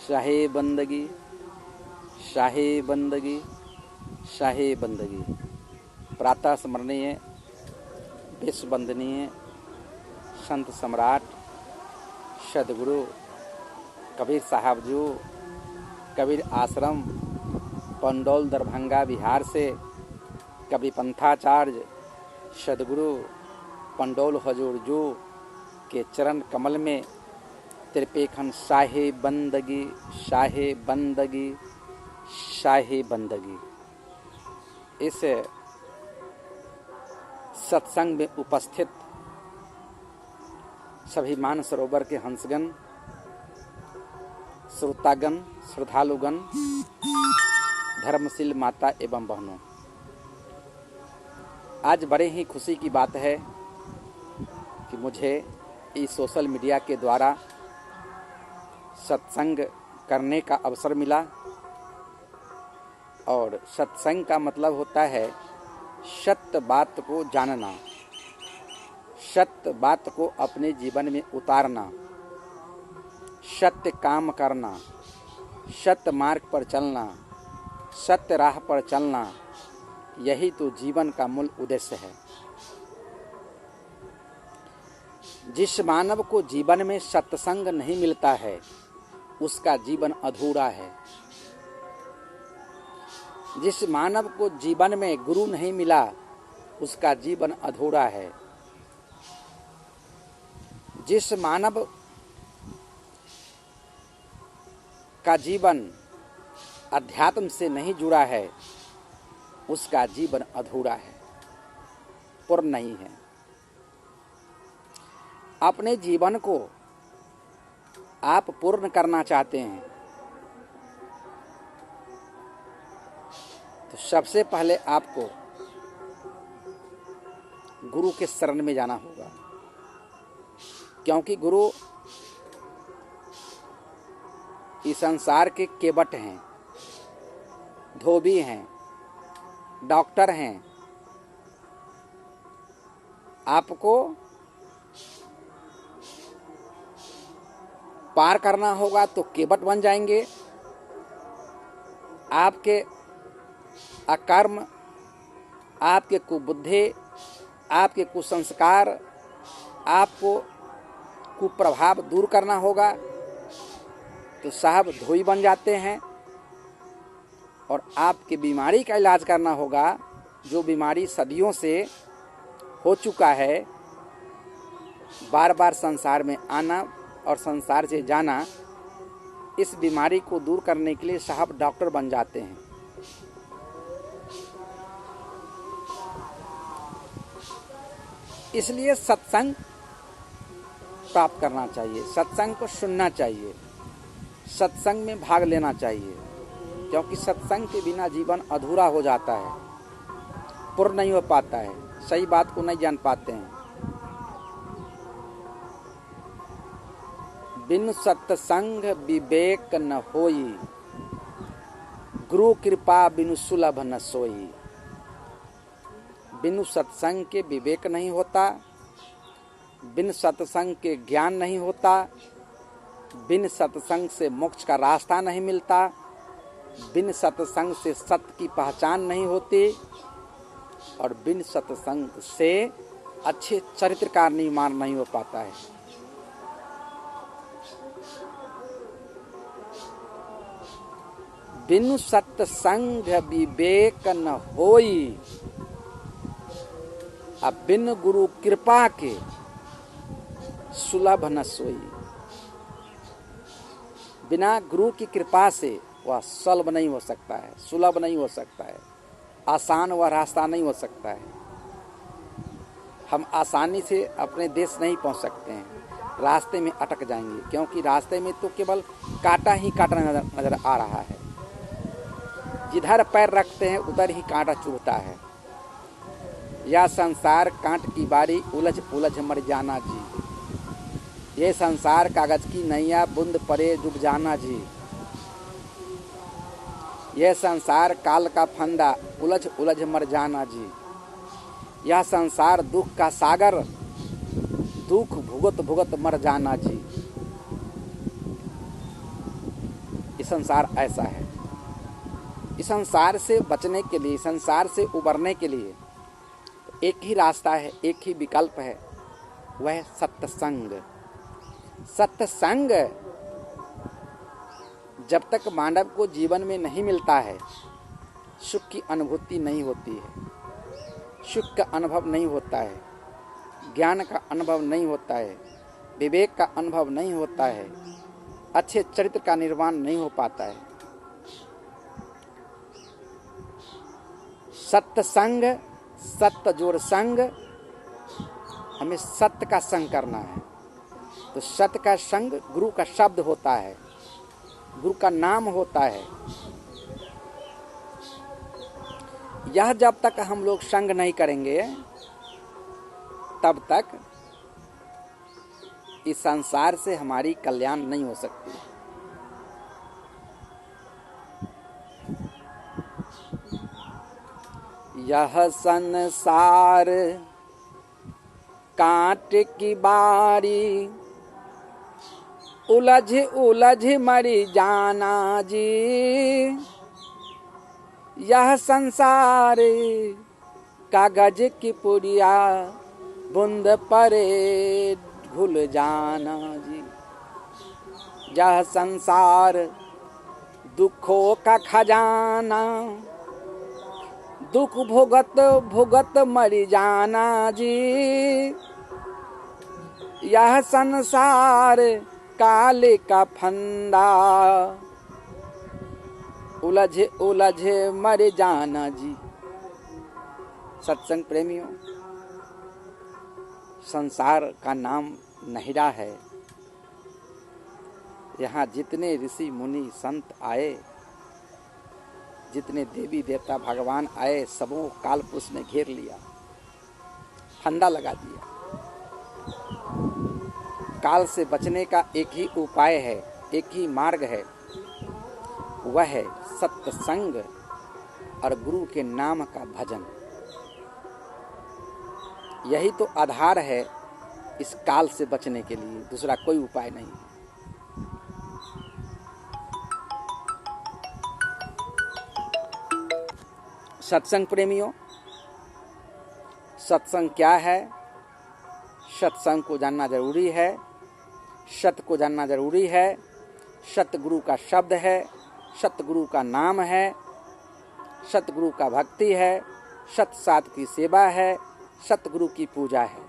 शाहे बंदगी, शाहे बंदगी, शाहे बंदगी। प्रातः स्मरणीय, विश्व वंदनीय संत सम्राट सदगुरु कबीर साहब जो कबीर आश्रम पंडौल दरभंगा बिहार से कवि पंथाचार्य सदगुरु पंडौल हजूर जो के चरण कमल में त्रिपेखन शाहे बंदगी, शाहे बंदगी, शाहे बंदगी। इस सत्संग में उपस्थित सभी मानसरोवर के हंसगण, श्रोतागण, श्रद्धालुगण, धर्मशील माता एवं बहनों, आज बड़े ही खुशी की बात है कि मुझे इस सोशल मीडिया के द्वारा सत्संग करने का अवसर मिला। और सत्संग का मतलब होता है सत्य बात को जानना, सत्य बात को अपने जीवन में उतारना, सत्य काम करना, सत्य मार्ग पर चलना, सत्य राह पर चलना, यही तो जीवन का मूल उद्देश्य है। जिस मानव को जीवन में सत्संग नहीं मिलता है उसका जीवन अधूरा है। जिस मानव को जीवन में गुरु नहीं मिला उसका जीवन अधूरा है। जिस मानव का जीवन अध्यात्म से नहीं जुड़ा है उसका जीवन अधूरा है, पूर्ण नहीं है। अपने जीवन को आप पूर्ण करना चाहते हैं तो सबसे पहले आपको गुरु के शरण में जाना होगा, क्योंकि गुरु इस संसार के केवट हैं, धोबी हैं, डॉक्टर हैं। आपको पार करना होगा तो केवट बन जाएंगे। आपके अकर्म, आपके कुबुद्धि, आपके कुसंस्कार, आपको कुप्रभाव दूर करना होगा तो साहब धोई बन जाते हैं। और आपकी बीमारी का इलाज करना होगा, जो बीमारी सदियों से हो चुका है, बार बार संसार में आना और संसार से जाना, इस बीमारी को दूर करने के लिए साहब डॉक्टर बन जाते हैं। इसलिए सत्संग प्राप्त करना चाहिए, सत्संग को सुनना चाहिए, सत्संग में भाग लेना चाहिए, क्योंकि सत्संग के बिना जीवन अधूरा हो जाता है, पूर्ण नहीं हो पाता है, सही बात को नहीं जान पाते हैं। बिनु सत्संग विवेक न होई, गुरु कृपा बिनु सुलभ न सोई। बिनु सत्संग के विवेक नहीं होता, बिन सत्संग के ज्ञान नहीं होता, बिन सत्संग से मोक्ष का रास्ता नहीं मिलता, बिन सत्संग से सत्य की पहचान नहीं होती, और बिन सत्संग से अच्छे चरित्र का निर्माण नहीं हो पाता है। बिनु सत्संग विवेक न होई, अब बिन गुरु कृपा के सुलभ न सोई। बिना गुरु की कृपा से वह सुलभ नहीं हो सकता है, सुलभ नहीं हो सकता है, आसान वह रास्ता नहीं हो सकता है। हम आसानी से अपने देश नहीं पहुंच सकते हैं, रास्ते में अटक जाएंगे, क्योंकि रास्ते में तो केवल कांटा ही कांटा नजर आ रहा है। जिधर पैर रखते हैं उधर ही कांटा चुभता है। यह संसार कांट की बारी, उलझ उलझ मर जाना जी। ये संसार कागज की नैया, बूंद परे डूब जाना जी। यह संसार काल का फंदा, उलझ उलझ मर जाना जी। यह संसार दुख का सागर, दुख भुगत भुगत मर जाना जी। संसार ऐसा है। इस संसार से बचने के लिए, संसार से उबरने के लिए एक ही रास्ता है, एक ही विकल्प है, वह है सत्संग। सत्संग जब तक मानव को जीवन में नहीं मिलता है, सुख की अनुभूति नहीं होती है, सुख का अनुभव नहीं होता है, ज्ञान का अनुभव नहीं होता है, विवेक का अनुभव नहीं होता है, अच्छे चरित्र का निर्माण नहीं हो पाता है। सत्संग, सत्य जोड़ संग, हमें सत्य का संग करना है। तो सत्य का संग गुरु का शब्द होता है, गुरु का नाम होता है। यह जब तक हम लोग संग नहीं करेंगे, तब तक इस संसार से हमारी कल्याण नहीं हो सकती। यह संसार कांट की बारी, उलझ उलझ मरी जाना जी। यह संसार कागज की पुड़िया, बूंद परे भूल जाना जी। यह संसार दुखों का खजाना, दुख भोगत भोगत मरी जाना जी। यह संसार काले का फंदा, उलझे उलझे मर जाना जी। सत्संग प्रेमियों, संसार का नाम नहिरा है। यहाँ जितने ऋषि मुनि संत आए, जितने देवी देवता भगवान आए, सबों काल पुरुष ने घेर लिया, फंदा लगा दिया। काल से बचने का एक ही उपाय है, एक ही मार्ग है, वह है सत्संग और गुरु के नाम का भजन। यही तो आधार है इस काल से बचने के लिए, दूसरा कोई उपाय नहीं है। सत्संग प्रेमियों, सत्संग क्या है? सत्संग को जानना जरूरी है, सत्य को जानना जरूरी है। सतगुरु का शब्द है, सतगुरु का नाम है, सतगुरु का भक्ति है, सत्य साध की सेवा है, सतगुरु की पूजा है।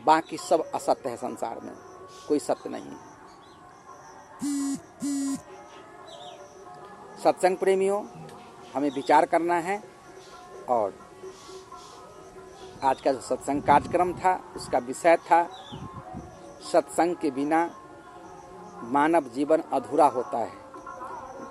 बाकी सब असत्य है, संसार में कोई सत्य नहीं है। सत्संग प्रेमियों, हमें विचार करना है। और आज का जो सत्संग कार्यक्रम था, उसका विषय था सत्संग के बिना मानव जीवन अधूरा होता है,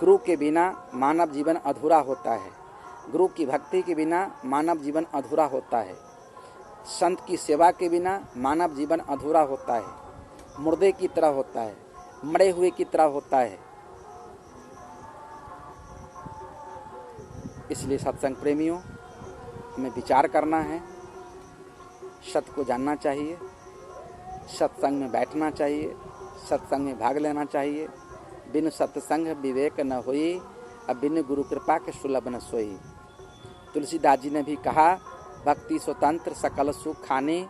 गुरु के बिना मानव जीवन अधूरा होता है, गुरु की भक्ति के बिना मानव जीवन अधूरा होता है, संत की सेवा के बिना मानव जीवन अधूरा होता है, मुर्दे की तरह होता है, मरे हुए की तरह होता है। इसलिए सत्संग प्रेमियों, हमें विचार करना है, सत्य को जानना चाहिए, सत्संग में बैठना चाहिए, सत्संग में भाग लेना चाहिए। बिन सत्संग विवेक न होई, अब बिन गुरु कृपा के सुलभ न सोई। तुलसीदास जी ने भी कहा, भक्ति स्वतंत्र सकल सुख खाने,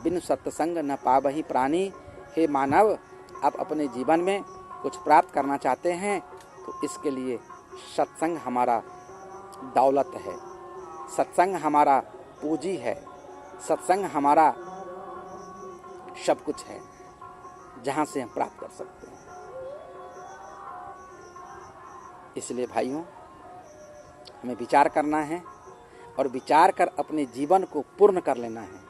बिन सत्संग न पावहि प्राणी। हे मानव, आप अपने जीवन में कुछ प्राप्त करना चाहते हैं तो इसके लिए सत्संग हमारा दौलत है, सत्संग हमारा पूंजी है, सत्संग हमारा सब कुछ है, जहां से हम प्राप्त कर सकते हैं। इसलिए भाइयों, हमें विचार करना है और विचार कर अपने जीवन को पूर्ण कर लेना है।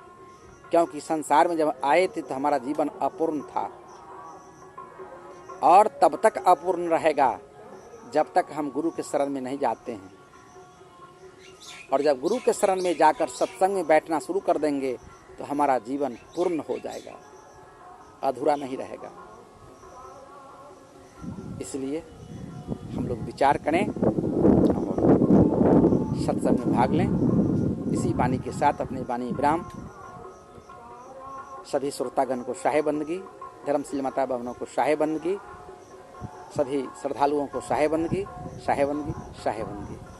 क्योंकि संसार में जब आए थे तो हमारा जीवन अपूर्ण था और तब तक अपूर्ण रहेगा जब तक हम गुरु के शरण में नहीं जाते हैं। और जब गुरु के शरण में जाकर सत्संग में बैठना शुरू कर देंगे तो हमारा जीवन पूर्ण हो जाएगा, अधूरा नहीं रहेगा। इसलिए हम लोग विचार करें और सत्संग में भाग लें। इसी वाणी के साथ अपनी वाणी विराम। सभी श्रोतागण को शाहे बंदगी, धर्मशील माता भवनों को शाहे बंदगी। सभी श्रद्धालुओं को साहेबंदगी, साहेबंदगी, साहेबंदगी।